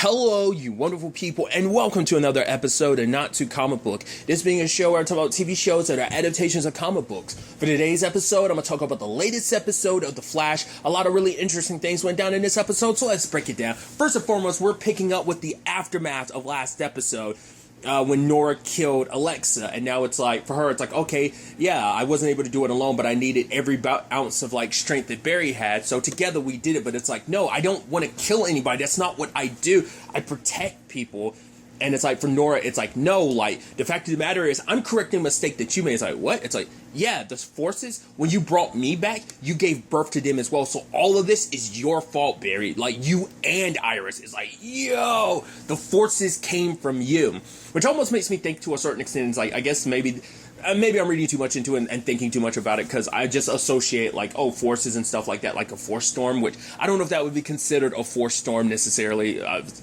Hello, you wonderful people, and welcome to another episode of Not Too Comic Book. This being a show where I talk about TV shows that are adaptations of comic books. For today's episode, I'm going to talk about the latest episode of The Flash. A lot of really interesting things went down in this episode, so let's break it down. First and foremost, we're picking up with the aftermath of last episode. When Nora killed Alexa, and now it's like, for her, it's like, okay, yeah, I wasn't able to do it alone, but I needed every ounce of, like, strength that Barry had, so together we did it, but it's like, no, I don't want to kill anybody, that's not what I do, I protect people, and it's like, for Nora, it's like, no, like, the fact of the matter is, I'm correcting a mistake that you made. It's like, what? It's like, yeah, the forces, when you brought me back, you gave birth to them as well, so all of this is your fault, Barry, like, you and Iris. It's like, yo, the forces came from you, which almost makes me think to a certain extent, it's like, I guess maybe I'm reading too much into it and thinking too much about it, because I just associate, like, oh, forces and stuff like that, like a force storm, which I don't know if that would be considered a force storm necessarily.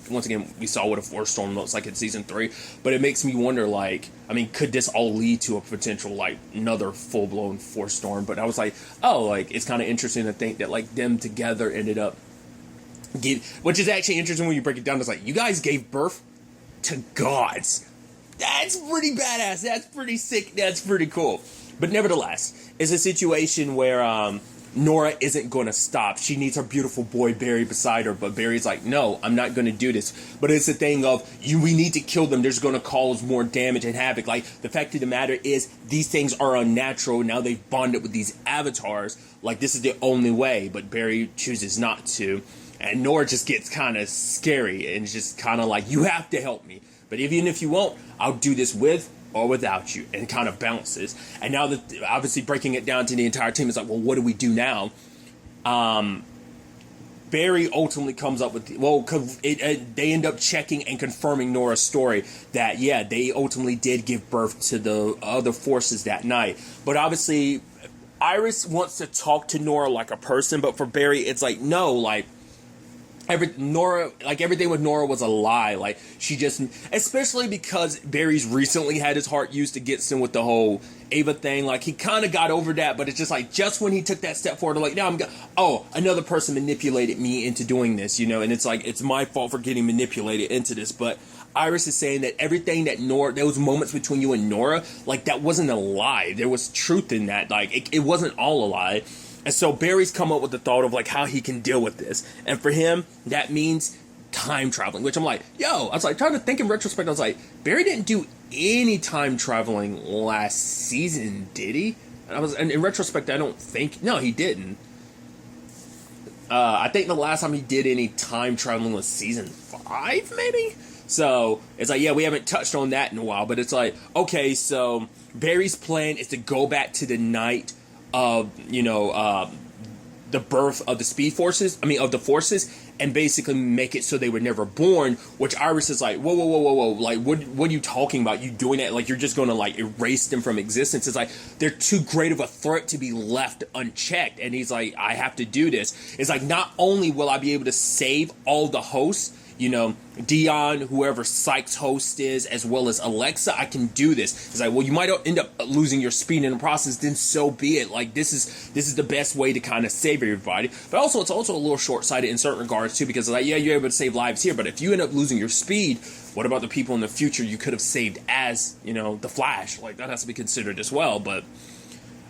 Once again, we saw what a force storm looks like in season 3, but it makes me wonder, like, I mean, could this all lead to a potential, like, another full-blown force storm? But I was like, oh, like, it's kind of interesting to think that, like, them together ended up which is actually interesting when you break it down. It's like, you guys gave birth to gods. That's pretty badass. That's pretty sick. That's pretty cool. But nevertheless, it's a situation where Nora isn't going to stop. She needs her beautiful boy Barry beside her, but Barry's like, no, I'm not going to do this. But it's a thing of, we need to kill them. There's going to cause more damage and havoc. Like, the fact of the matter is, these things are unnatural. Now they've bonded with these avatars. Like, this is the only way, but Barry chooses not to. And Nora just gets kind of scary and just kind of like, you have to help me. But even if you won't, I'll do this with or without you, and kind of bounces. And now that, obviously breaking it down to the entire team, is like, well, what do we do now? Barry ultimately comes up with, they end up checking and confirming Nora's story that, yeah, they ultimately did give birth to the other forces that night. But obviously, Iris wants to talk to Nora like a person, but for Barry, it's like, no, like, everything with Nora was a lie. Like, she just, especially because Barry's recently had his heart used against him with the whole Ava thing. Like, he kind of got over that, but it's just like, just when he took that step forward, like, now another person manipulated me into doing this, you know, and it's like, it's my fault for getting manipulated into this. But Iris is saying that everything that Nora, those moments between you and Nora, like, that wasn't a lie. There was truth in that. Like, it wasn't all a lie. And so Barry's come up with the thought of, like, how he can deal with this. And for him, that means time traveling, which I'm like, yo, I was like, trying to think in retrospect, I was like, Barry didn't do any time traveling last season, did he? And in retrospect, I don't think, no, he didn't. I think the last time he did any time traveling was season 5, maybe? So, it's like, yeah, we haven't touched on that in a while, but it's like, okay, so Barry's plan is to go back to the night of, the birth of the of the forces, and basically make it so they were never born, which Iris is like, whoa, like, what are you talking about? You doing that? Like, you're just gonna, like, erase them from existence. It's like, they're too great of a threat to be left unchecked, and he's like, I have to do this. It's like, not only will I be able to save all the hosts, Dion, whoever Sykes' host is, as well as Alexa, I can do this. It's like, well, you might end up losing your speed in the process, then so be it. Like, this is the best way to kind of save everybody. But also, it's also a little short-sighted in certain regards, too, because, like, yeah, you're able to save lives here, but if you end up losing your speed, what about the people in the future you could have saved as, the Flash? Like, that has to be considered as well, but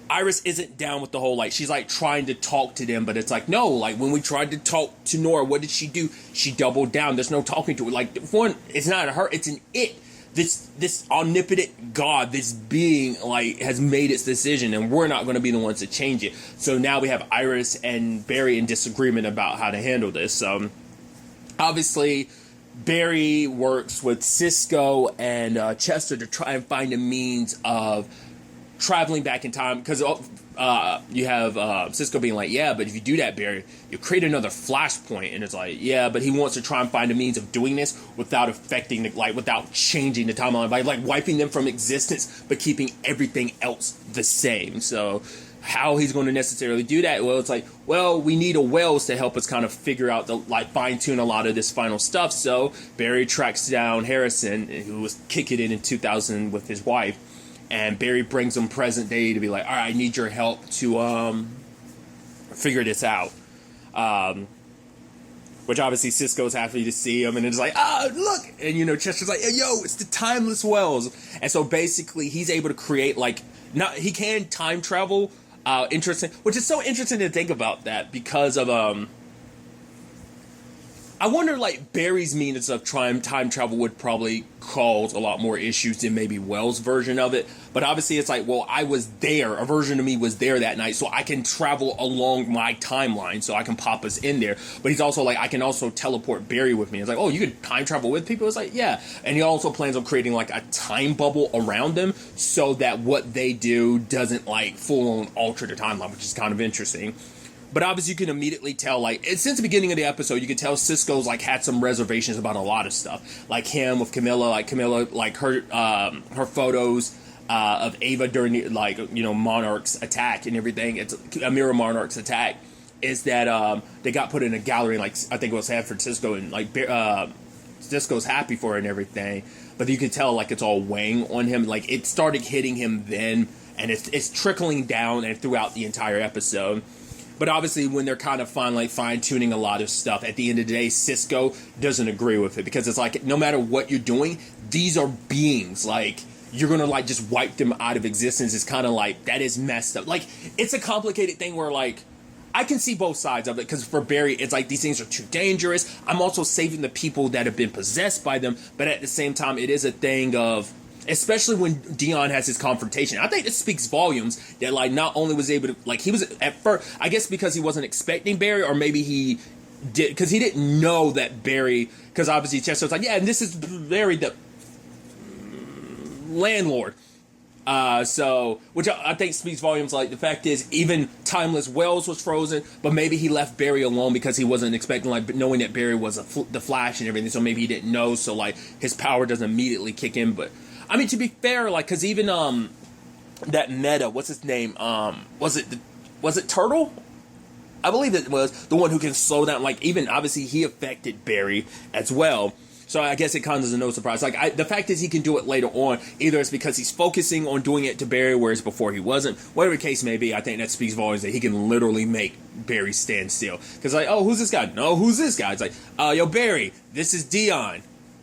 Iris isn't down with the whole, like, she's, like, trying to talk to them, but it's like, no, like, when we tried to talk to Nora, what did she do? She doubled down. There's no talking to her. Like, one, it's not her, it's an it. This omnipotent God, this being, like, has made its decision, and we're not going to be the ones to change it. So now we have Iris and Barry in disagreement about how to handle this. Obviously, Barry works with Cisco and Chester to try and find a means of traveling back in time, because you have Cisco being like, yeah, but if you do that, Barry, you create another flashpoint, and it's like, yeah, but he wants to try and find a means of doing this without affecting without changing the timeline, by, like, wiping them from existence, but keeping everything else the same. So how he's going to necessarily do that, well, it's like, well, we need a Wells to help us kind of figure out fine-tune a lot of this final stuff. So Barry tracks down Harrison, who was kicking it in 2000 with his wife, and Barry brings him present day to be like, all right, I need your help to figure this out. which obviously Cisco's happy to see him, and it's like, look, and Chester's like, hey, yo, it's the timeless wells, and so basically he's able to create he can time travel, interesting, which is so interesting to think about that because of I wonder, Barry's means of time travel would probably cause a lot more issues than maybe Wells' version of it. But obviously, it's like, well, I was there. A version of me was there that night, so I can travel along my timeline, so I can pop us in there. But he's also like, I can also teleport Barry with me. It's like, oh, you could time travel with people? It's like, yeah. And he also plans on creating, a time bubble around them so that what they do doesn't, full-on alter the timeline, which is kind of interesting. But obviously, you can immediately tell, since the beginning of the episode, you can tell Cisco's, had some reservations about a lot of stuff. Like him with Camilla, her photos of Ava during the, Monarch's attack and everything. It's a mirror Monarch's attack. Is that they got put in a gallery, I think it was San Francisco, and, Cisco's happy for it and everything. But you can tell, it's all weighing on him. It started hitting him then, and it's trickling down and throughout the entire episode. But obviously, when they're kind of fine-tuning a lot of stuff, at the end of the day, Cisco doesn't agree with it. Because it's no matter what you're doing, these are beings. You're going to, just wipe them out of existence. It's kind of that is messed up. It's a complicated thing where, I can see both sides of it. Because for Barry, it's these things are too dangerous. I'm also saving the people that have been possessed by them. But at the same time, it is a thing of... Especially when Dion has his confrontation. I think it speaks volumes that, not only was able to... he was at first... I guess because he wasn't expecting Barry, or maybe he did... Because he didn't know that Barry... Because obviously Chester was yeah, and this is Barry, the landlord. Which I think speaks volumes. The fact is, even Timeless Wells was frozen, but maybe he left Barry alone because he wasn't expecting, knowing that Barry was the Flash and everything, so maybe he didn't know, so, his power doesn't immediately kick in, but... I mean, to be fair, because even that Meta, what's his name? Was it Turtle? I believe it was the one who can slow down. Even obviously he affected Barry as well. So I guess it comes as a no surprise. The fact is he can do it later on. Either it's because he's focusing on doing it to Barry, whereas before he wasn't. Whatever the case may be, I think that speaks volumes that he can literally make Barry stand still. Because oh, who's this guy? No, who's this guy? It's yo, Barry, this is Dion,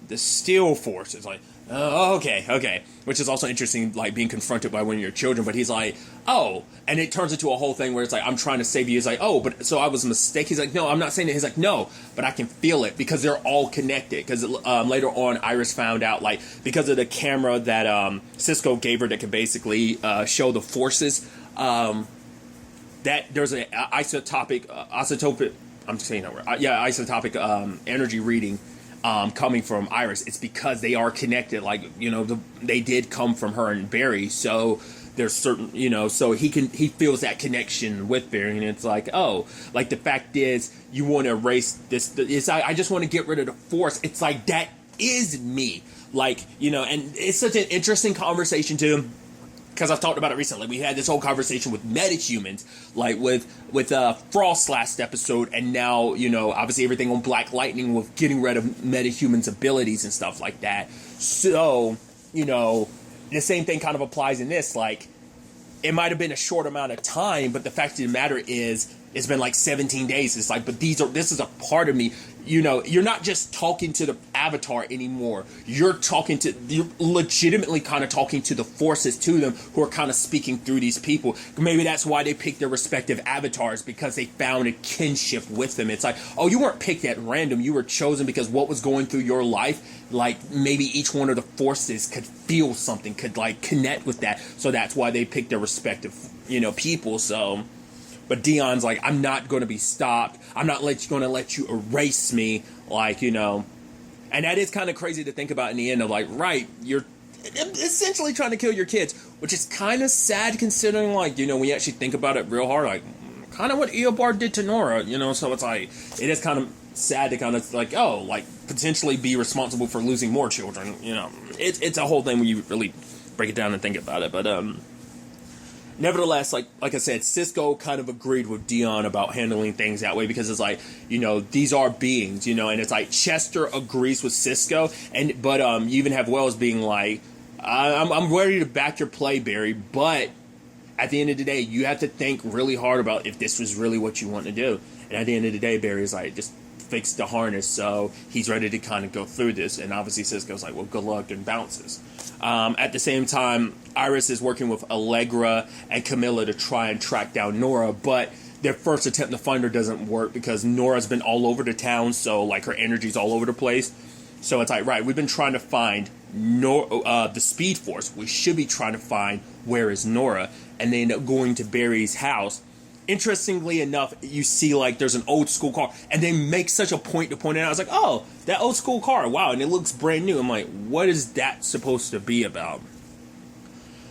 the Steel Force. It's okay. Which is also interesting, being confronted by one of your children. But he's oh. And it turns into a whole thing where it's I'm trying to save you. He's oh, but so I was a mistake. He's no, I'm not saying it. He's no, but I can feel it because they're all connected. Because later on, Iris found out, because of the camera that Cisco gave her that could basically show the forces, that there's an isotopic, I'm saying that right. Isotopic energy reading coming from Iris. It's because they are connected. They did come from her and Barry, so there's certain, so he feels that connection with Barry, and it's the fact is you want to erase this. I just want to get rid of the Force. It's that is me, and it's such an interesting conversation too. Because I've talked about it recently. We had this whole conversation with metahumans, with Frost last episode, and now, obviously everything on Black Lightning with getting rid of metahumans' abilities and stuff like that. So, the same thing kind of applies in this. It might have been a short amount of time, but the fact of the matter is, it's been 17 days. It's but this is a part of me. You're not just talking to the Avatar anymore. You're legitimately kind of talking to the forces to them who are kind of speaking through these people. Maybe that's why they picked their respective avatars, because they found a kinship with them. It's oh, you weren't picked at random. You were chosen because what was going through your life, maybe each one of the forces could feel something, could connect with that. So that's why they picked their respective, people. So... But Dion's I'm not going to be stopped. I'm not going to let you erase me, And that is kind of crazy to think about in the end of, right, you're essentially trying to kill your kids, which is kind of sad considering, when you actually think about it real hard, kind of what Eobard did to Nora, So it's it is kind of sad to kind of, potentially be responsible for losing more children, It's a whole thing when you really break it down and think about it, but, nevertheless, like I said, Cisco kind of agreed with Dion about handling things that way because it's these are beings, and it's Chester agrees with Cisco, but you even have Wells being I'm ready to back your play, Barry, but at the end of the day, you have to think really hard about if this was really what you want to do. And at the end of the day, Barry's just fix the harness, so he's ready to kind of go through this. And obviously Cisco's like, well, good luck, and bounces. At the same time, Iris is working with Allegra and Camilla to try and track down Nora, but their first attempt to find her doesn't work because Nora's been all over the town, so like her energy's all over the place. So it's like, right, we've been trying to find the Speed Force. We should be trying to find where is Nora, and they end up going to Barry's house. Interestingly enough, you see like there's an old school car, and they make such a point to point it out. I was like, oh, that old school car, wow, and it looks brand new. I'm like, what is that supposed to be about?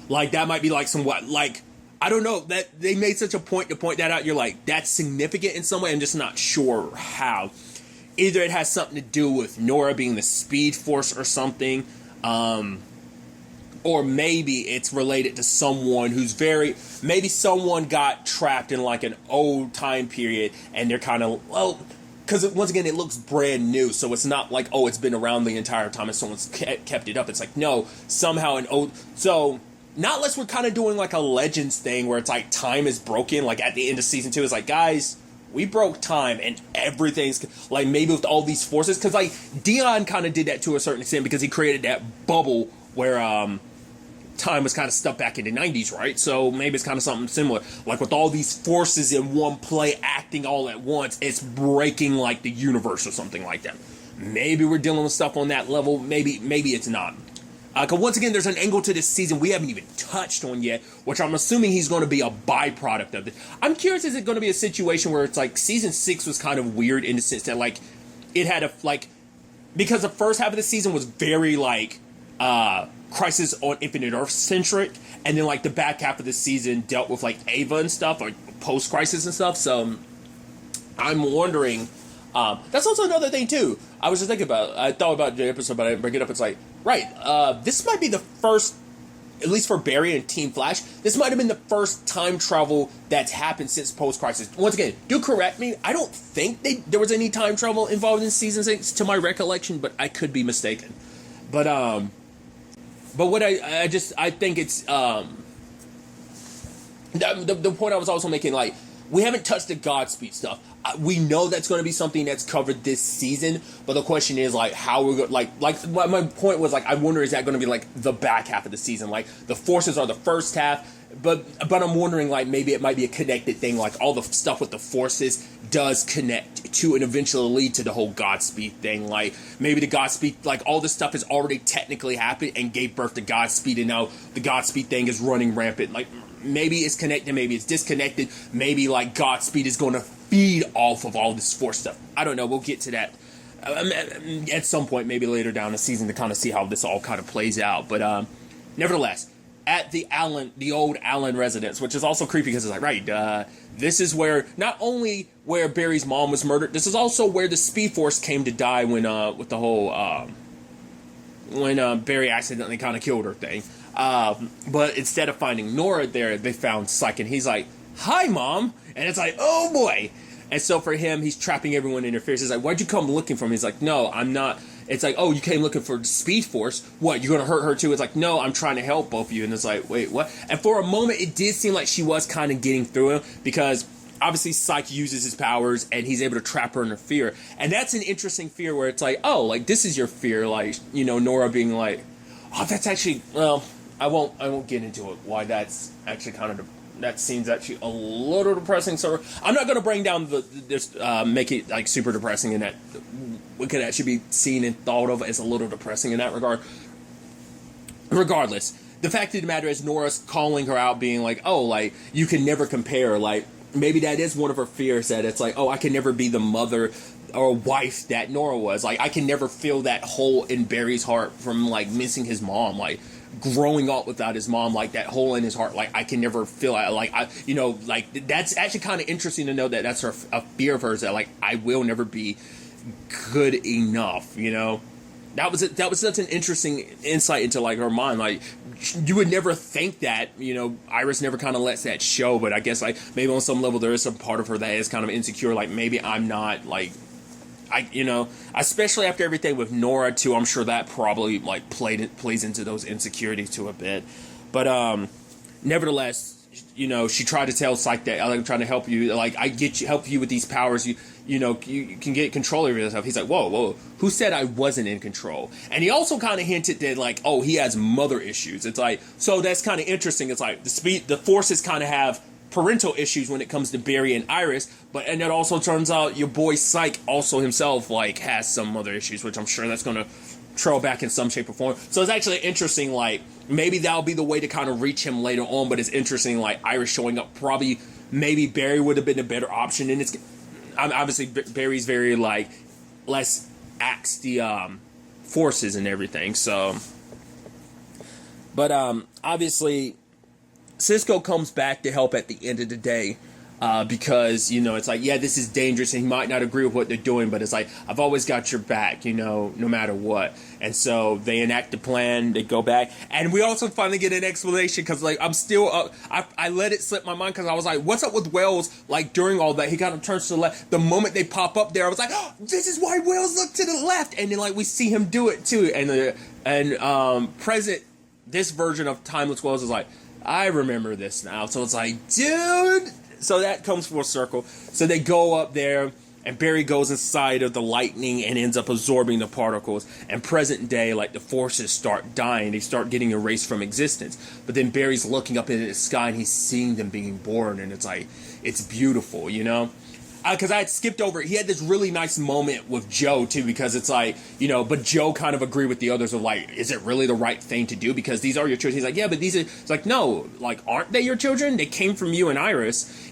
Like, that might be like I don't know, that they made such a point to point that out. You're like, that's significant in some way. I'm just not sure how. Either it has something to do with Nora being the Speed Force or something, or maybe it's related to someone who's maybe someone got trapped in like an old time period, and they're kind of, well, because once again, it looks brand new, so it's not like, oh, it's been around the entire time and someone's kept it up. It's like, no, somehow so not unless we're kind of doing like a Legends thing where it's like time is broken, like at the end of season 2, it's like, guys, we broke time and everything's like, maybe with all these forces, because like Dion kind of did that to a certain extent because he created that bubble where time was kind of stuck back in the 90s, right? So maybe it's kind of something similar, like with all these forces in one play acting all at once, it's breaking like the universe or something like that. Maybe we're dealing with stuff on that level, maybe it's not. Because once again, there's an angle to this season we haven't even touched on yet, which I'm assuming he's going to be a byproduct of it. I'm curious, is it going to be a situation where it's like season 6 was kind of weird in the sense that like it had because the first half of the season was very like Crisis on Infinite Earth centric, and then like the back half of the season dealt with like Ava and stuff, or post Crisis and stuff. So I'm wondering. That's also another thing too. I was just thinking I thought about the episode, but I didn't bring it up. It's like, right, this might be the first, at least for Barry and Team Flash, this might have been the first time travel that's happened since post-Crisis. Once again, do correct me, I don't think there was any time travel involved in Season 6, to my recollection, but I could be mistaken. But what I think it's, the point I was also making, like, we haven't touched the Godspeed stuff. We know that's going to be something that's covered this season, but the question is, like, how we're going, like my point was, like, I wonder, is that going to be, like, the back half of the season? Like, the forces are the first half, but I'm wondering, like, maybe it might be a connected thing, like, all the stuff with the forces does connect to and eventually lead to the whole Godspeed thing. Like, maybe the Godspeed, like, all this stuff has already technically happened and gave birth to Godspeed, and now the Godspeed thing is running rampant. Like, maybe it's connected, maybe it's disconnected, maybe, like, Godspeed is going to feed off of all this force stuff. I don't know, we'll get to that at some point, maybe later down the season, to kind of see how this all kind of plays out. But nevertheless, at the old Allen residence, which is also creepy because it's like, right, this is where, not only where Barry's mom was murdered, this is also where the Speed Force came to die when with the whole when Barry accidentally kind of killed her thing. But instead of finding Nora there, they found Psyche, and he's like, hi, Mom. And it's like, oh, boy. And so for him, he's trapping everyone in their fears. He's like, why'd you come looking for me? He's like, no, I'm not. It's like, oh, you came looking for the Speed Force. What, you're going to hurt her too? It's like, no, I'm trying to help both of you. And it's like, wait, what? And for a moment, it did seem like she was kind of getting through him, because obviously Psyche uses his powers and he's able to trap her in her fear. And that's an interesting fear where it's like, oh, like, this is your fear. Like, you know, Nora being like, oh, that's actually, well, I won't get into it, why that's actually kind of, that seems actually a little depressing. So I'm not going to bring down make it like super depressing, in that we could actually be seen and thought of as a little depressing in that regard. Regardless, the fact of the matter is, Nora's calling her out, being like, oh, like, you can never compare. Like, maybe that is one of her fears, that it's like, oh, I can never be the mother or wife that Nora was. Like, I can never fill that hole in Barry's heart from, like, missing his mom. Like, growing up without his mom, like, that hole in his heart, like, I can never feel it. Like, you know, like, that's actually kind of interesting to know that that's a fear of hers, that, like, I will never be good enough, you know? That was such an interesting insight into, like, her mind. Like, you would never think that, you know, Iris never kind of lets that show, but I guess, like, maybe on some level there is some part of her that is kind of insecure, like, maybe I'm not, like, you know, especially after everything with Nora too, I'm sure that probably, like, plays into those insecurities to a bit. But nevertheless, you know, she tried to tell Psyche that, like, I'm trying to help you, like, help you with these powers. you can get control over yourself. He's like, whoa, who said I wasn't in control? And he also kind of hinted that, like, oh, he has mother issues. It's like, so that's kind of interesting. It's like the forces kind of have parental issues when it comes to Barry and Iris, and it also turns out your boy Psyche also himself, like, has some mother issues, which I'm sure that's going to trail back in some shape or form. So it's actually interesting, like, maybe that'll be the way to kind of reach him later on, but it's interesting, like, Iris showing up, probably, maybe Barry would have been a better option, and it's, obviously, Barry's very, like, less acts the, forces and everything, so, but, obviously, Cisco comes back to help at the end of the day, because, it's like, yeah, this is dangerous, and he might not agree with what they're doing, but it's like, I've always got your back, no matter what. And so they enact the plan, they go back, and we also finally get an explanation, because, like, I'm still, I let it slip my mind, because I was like, what's up with Wells, like, during all that? He kind of turns to the left. The moment they pop up there, I was like, oh, this is why Wells looked to the left, and then, like, we see him do it, too, and present, this version of Timeless Wells is like, I remember this now, so it's like, dude. So that comes full circle. So they go up there, and Barry goes inside of the lightning and ends up absorbing the particles. And present day, like, the forces start dying. They start getting erased from existence. But then Barry's looking up into the sky, and he's seeing them being born. And it's like, it's beautiful, Because I had skipped over it. He had this really nice moment with Joe, too, because it's like, but Joe kind of agreed with the others of, like, is it really the right thing to do? Because these are your children. He's like, yeah, but these are, it's like, no, like, aren't they your children? They came from you and Iris,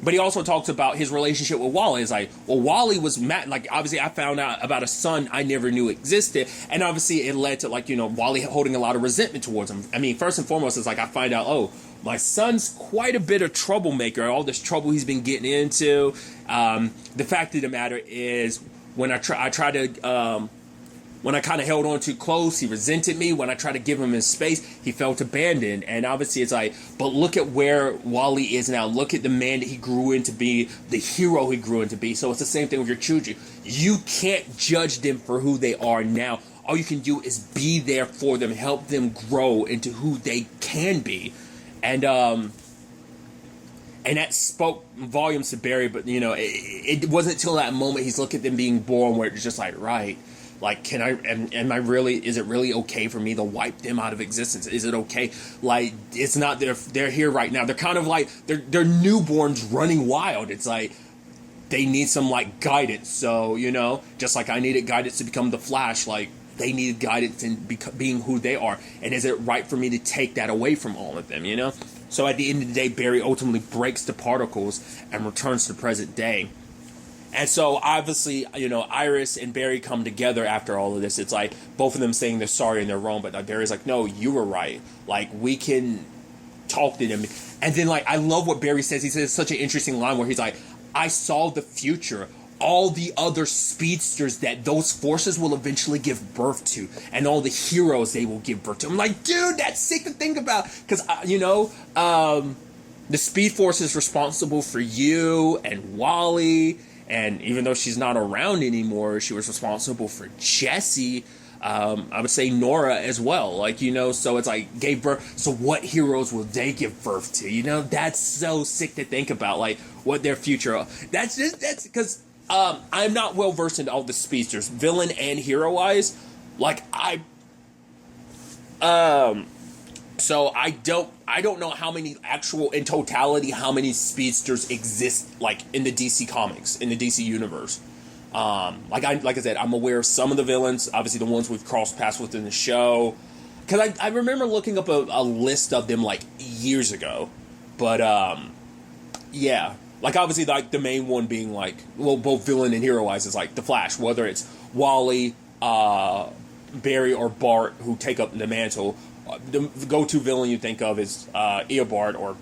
But he also talks about his relationship with Wally. It's like, well, Wally was mad. Like, obviously, I found out about a son I never knew existed. And obviously, it led to, like, Wally holding a lot of resentment towards him. I mean, first and foremost, it's like, I find out, oh, my son's quite a bit of troublemaker. All this trouble he's been getting into. The fact of the matter is, when I kind of held on too close, he resented me. When I tried to give him his space, he felt abandoned. And obviously, it's like, but look at where Wally is now. Look at the man that he grew into be, the hero he grew into be. So it's the same thing with your children. You can't judge them for who they are now. All you can do is be there for them, help them grow into who they can be. And that spoke volumes to Barry, but, it wasn't until that moment he's looking at them being born where it's just like, right, like, am I really, is it really okay for me to wipe them out of existence? Is it okay? Like, it's not, they're here right now. They're kind of like, they're newborns running wild. It's like, they need some, like, guidance. So, just like I needed guidance to become the Flash, like, they needed guidance in being who they are. And is it right for me to take that away from all of them, So at the end of the day, Barry ultimately breaks the particles and returns to the present day. And so, obviously, Iris and Barry come together after all of this. It's like, both of them saying they're sorry and they're wrong, but Barry's like, no, you were right. Like, we can talk to them. And then, like, I love what Barry says. He says such an interesting line where he's like, I saw the future. All the other speedsters that those forces will eventually give birth to, and all the heroes they will give birth to. I'm like, dude, that's sick to think about, because the Speed Force is responsible for you and Wally, and even though she's not around anymore, she was responsible for Jesse. I would say Nora as well, so it's like, gave birth. So what heroes will they give birth to? That's so sick to think about, like, what their future. That's because. I'm not well versed in all the speedsters, villain and hero wise. Like, so I don't know how many actual, in totality, how many speedsters exist, like, in the DC comics, in the DC universe. Like I said, I'm aware of some of the villains, obviously the ones we've crossed paths with in the show. Because I remember looking up a list of them, like, years ago. But, yeah. Like, obviously, like, the main one being, like, well, both villain and hero-wise is, like, the Flash. Whether it's Wally, Barry, or Bart who take up the mantle. The go-to villain you think of is Eobard or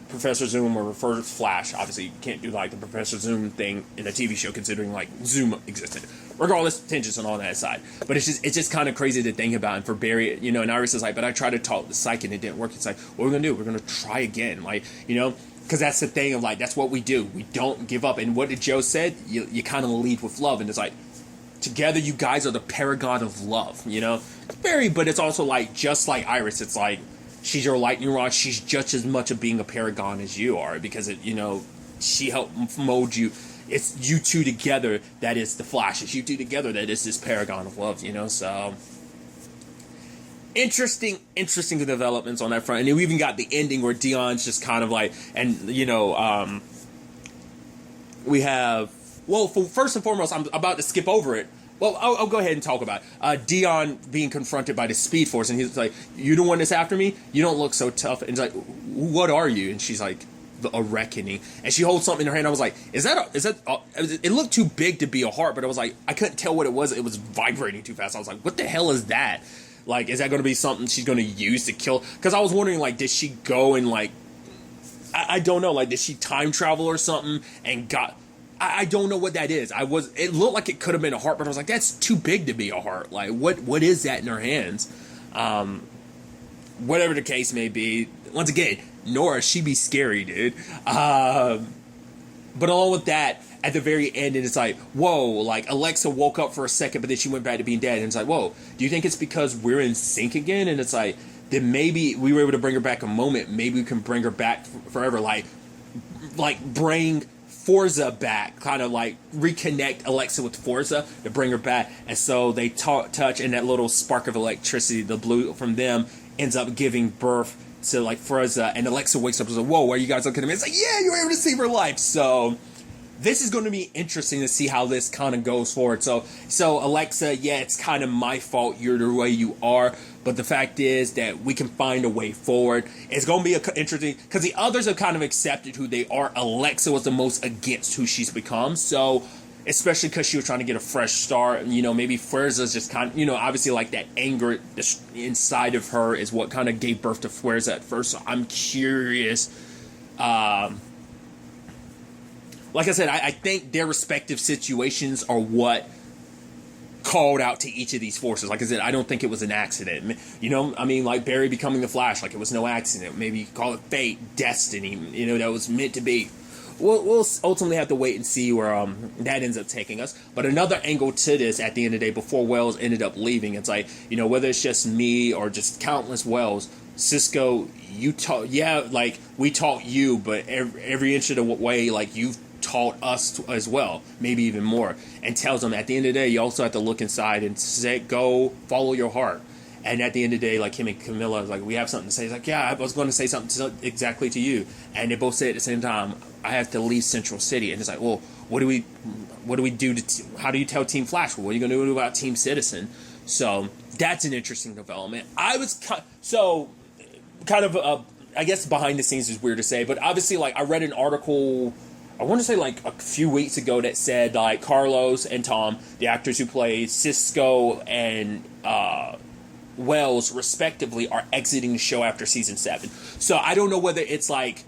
Professor Zoom or First Flash. Obviously, you can't do, like, the Professor Zoom thing in a TV show considering, like, Zoom existed. Regardless, tangents and all that aside. But it's just kind of crazy to think about. And for Barry, and Iris is like, but I tried to talk to Psyche and it didn't work. It's like, what are we going to do? We're going to try again. Like, because that's the thing of, like, that's what we do. We don't give up. And what did Joe said? You kind of lead with love. And it's like, together you guys are the paragon of love, Barry, but it's also, like, just like Iris, it's like, she's your lightning rod. She's just as much of being a paragon as you are because, she helped mold you it's you two together that is the Flash. It's you two together that is this paragon of love, you know? So, interesting developments on that front. And then we even got the ending where Dion's just kind of like, and, you know, we have, well, first and foremost, I'm about to skip over it. Well, I'll go ahead and talk about it. Dion being confronted by the Speed Force, and he's like, "You the one that's after me? You don't look so tough." And he's like, "What are you?" And she's like, "A reckoning." And she holds something in her hand. I was like, it looked too big to be a heart, but I was like, I couldn't tell what it was. It was vibrating too fast. I was like, what the hell is that? Like, is that going to be something she's going to use to kill? Because I was wondering, like, did she go and, like, I don't know, like, did she time travel or something and got... I don't know what that is. It looked like it could have been a heart, but I was like, that's too big to be a heart. Like, what is that in her hands? Whatever the case may be. Once again, Nora, she be scary, dude. But along with that, at the very end, and it's like, whoa, like, Alexa woke up for a second, but then she went back to being dead. And it's like, whoa, do you think it's because we're in sync again? And it's like, then maybe we were able to bring her back a moment. Maybe we can bring her back forever. Like bring Forza back, kind of like reconnect Alexa with Forza to bring her back. And so they touch, and that little spark of electricity, the blue from them, ends up giving birth to like Forza. And Alexa wakes up and says, whoa, why are you guys looking at me? It's like, yeah, you were able to save her life. So this is going to be interesting to see how this kind of goes forward. So Alexa, yeah, it's kind of my fault you're the way you are, but the fact is that we can find a way forward. It's going to be interesting because the others have kind of accepted who they are. Alexa was the most against who she's become, so especially because she was trying to get a fresh start. And, you know, maybe Fuerza's just kind of, you know, obviously like that anger inside of her is what kind of gave birth to Fuerza at first. So I'm curious. Like I said, I think their respective situations are what called out to each of these forces. Like I said, I don't think it was an accident. You know, I mean, like Barry becoming the Flash, like it was no accident. Maybe you could call it fate, destiny, you know, that was meant to be. We'll ultimately have to wait and see where that ends up taking us. But another angle to this at the end of the day, before Wells ended up leaving, it's like, you know, whether it's just me or just countless Wells, Cisco, you taught, yeah, like we taught you, but every inch of the way, like you've taught us as well, maybe even more, and tells them at the end of the day, you also have to look inside and say, go follow your heart. And at the end of the day, like him and Camilla, like, we have something to say. He's like, yeah, I was going to say something exactly to you. And they both say at the same time, I have to leave Central City. And it's like, well, what do we do how do you tell Team Flash? Well, what are you going to do about Team Citizen? So that's an interesting development. I guess behind the scenes is weird to say, but obviously, like, I read an article, I want to say like a few weeks ago, that said like Carlos and Tom, the actors who play Cisco and Wells respectively, are exiting the show after season 7. So I don't know whether it's like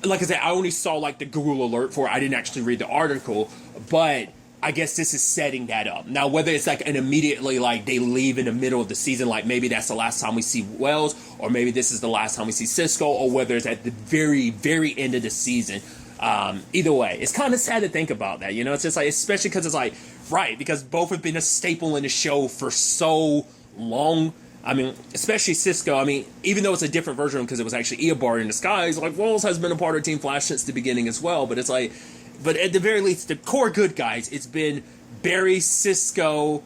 I said, I only saw like the Google alert for it. I didn't actually read the article, but I guess this is setting that up. Now, whether it's like an immediately like they leave in the middle of the season, like maybe that's the last time we see Wells, or maybe this is the last time we see Cisco, or whether it's at the very, very end of the season. Either way, it's kind of sad to think about that, you know? It's just like, especially because it's like, right, because both have been a staple in the show for so long. I mean, especially Cisco. I mean, even though it's a different version because it was actually Eobard in disguise, like, Wells has been a part of Team Flash since the beginning as well. But it's like, but at the very least, the core good guys, it's been Barry, Cisco,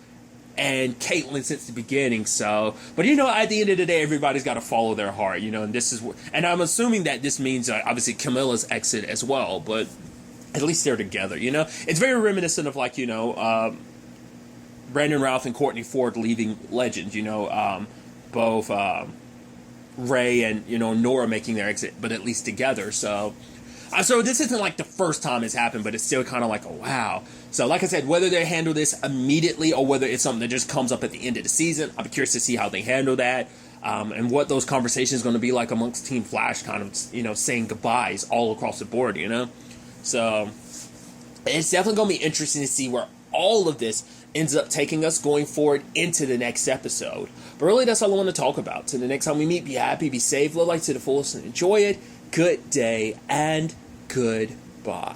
and Caitlin since the beginning. So, but you know, at the end of the day, everybody's got to follow their heart, you know, and this is and I'm assuming that this means obviously Camilla's exit as well, but at least they're together, you know. It's very reminiscent of, like, you know, Brandon Routh and Courtney Ford leaving Legends, you know, both Ray and, you know, Nora making their exit, but at least together. So this isn't like the first time it's happened, but it's still kind of like, oh, wow. So like I said, whether they handle this immediately or whether it's something that just comes up at the end of the season, I'm curious to see how they handle that, and what those conversations are going to be like amongst Team Flash, kind of, you know, saying goodbyes all across the board, you know. So it's definitely going to be interesting to see where all of this ends up taking us going forward into the next episode. But really, that's all I want to talk about. Till the next time we meet, be happy, be safe, live life to the fullest, and enjoy it. Good day and goodbye.